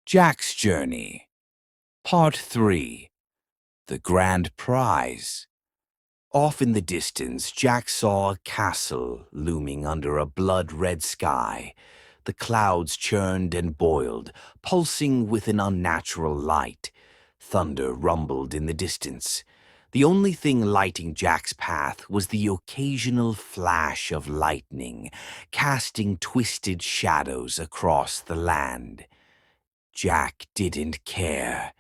Jack's Journey, Part 3, The Grand Prize. Off in the distance, Jack saw a castle looming under a blood-red sky. The clouds churned and boiled, pulsing with an unnatural light. Thunder rumbled in the distance. The only thing lighting Jack's path was the occasional flash of lightning, casting twisted shadows across the land. Jack didn't care.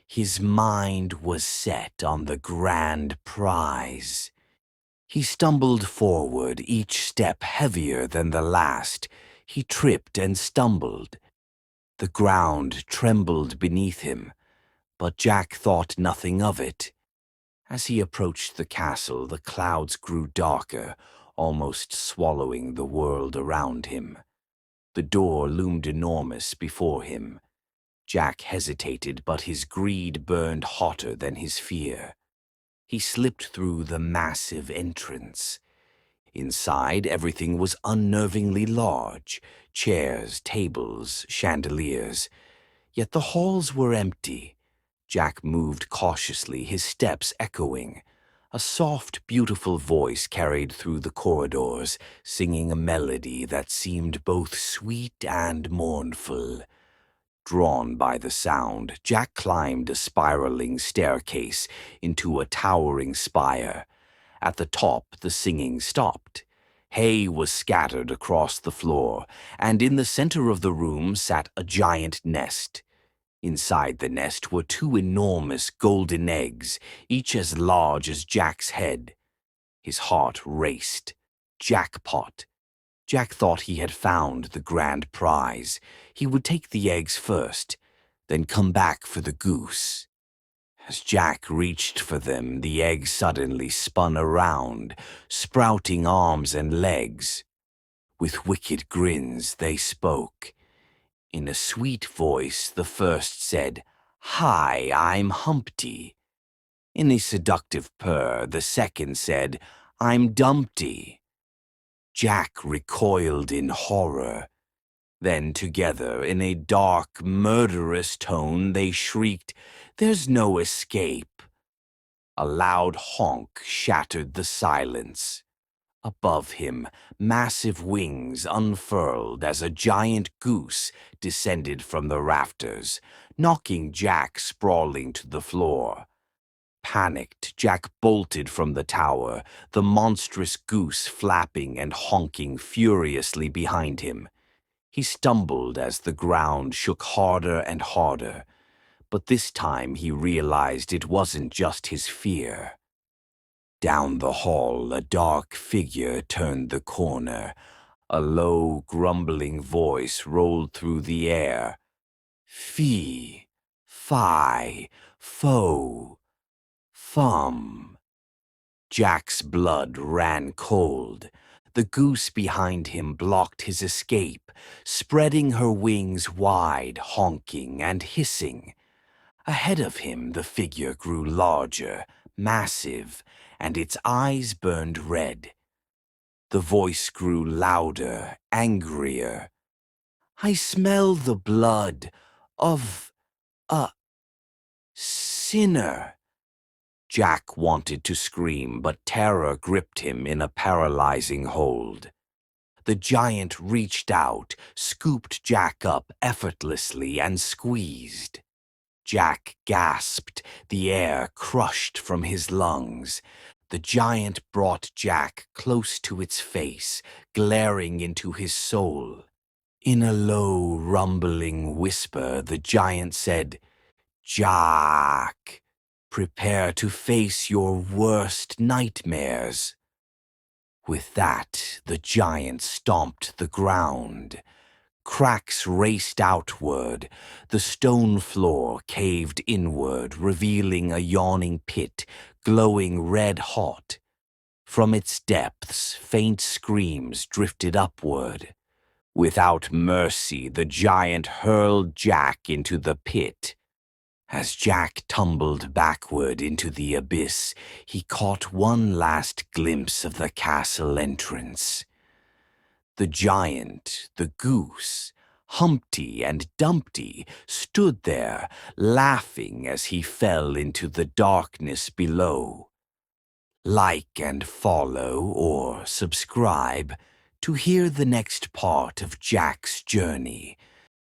His mind was set on the grand prize. He stumbled forward, each step heavier than the last. He tripped and stumbled. The ground trembled beneath him, but Jack thought nothing of it. As he approached the castle, the clouds grew darker, almost swallowing the world around him. The door loomed enormous before him. Jack hesitated, but his greed burned hotter than his fear. He slipped through the massive entrance. Inside, everything was unnervingly large: chairs, tables, chandeliers. Yet the halls were empty. Jack moved cautiously, his steps echoing. A soft, beautiful voice carried through the corridors, singing a melody that seemed both sweet and mournful. Drawn by the sound, Jack climbed a spiraling staircase into a towering spire. At the top, the singing stopped. Hay was scattered across the floor, and in the center of the room sat a giant nest. Inside the nest were two enormous golden eggs, each as large as Jack's head. His heart raced. Jackpot! Jack thought he had found the grand prize. He would take the eggs first, then come back for the goose. As Jack reached for them, the eggs suddenly spun around, sprouting arms and legs. With wicked grins, they spoke. In a sweet voice, the first said, "Hi, I'm Humpty." In a seductive purr, the second said, "I'm Dumpty." Jack recoiled in horror. Then together, in a dark, murderous tone, they shrieked, "There's no escape." A loud honk shattered the silence. Above him, massive wings unfurled as a giant goose descended from the rafters, knocking Jack sprawling to the floor. Panicked, Jack bolted from the tower, the monstrous goose flapping and honking furiously behind him. He stumbled as the ground shook harder and harder, but this time he realized it wasn't just his fear. Down the hall, a dark figure turned the corner. A low, grumbling voice rolled through the air. "Fee, fi, fo, fum." Jack's blood ran cold. The goose behind him blocked his escape, spreading her wings wide, honking and hissing. Ahead of him, the figure grew larger, massive, and its eyes burned red. The voice grew louder, angrier. "I smell the blood of a sinner." Jack wanted to scream, but terror gripped him in a paralyzing hold. The giant reached out, scooped Jack up effortlessly, and squeezed. Jack gasped, the air crushed from his lungs. The giant brought Jack close to its face, glaring into his soul. In a low, rumbling whisper, the giant said, "Jack, prepare to face your worst nightmares." With that, the giant stomped the ground. Cracks raced outward. The stone floor caved inward, revealing a yawning pit, glowing red-hot. From its depths, faint screams drifted upward. Without mercy, the giant hurled Jack into the pit. As Jack tumbled backward into the abyss, he caught one last glimpse of the castle entrance. The giant, the goose, Humpty and Dumpty stood there, laughing as he fell into the darkness below. Like and follow or subscribe to hear the next part of Jack's journey.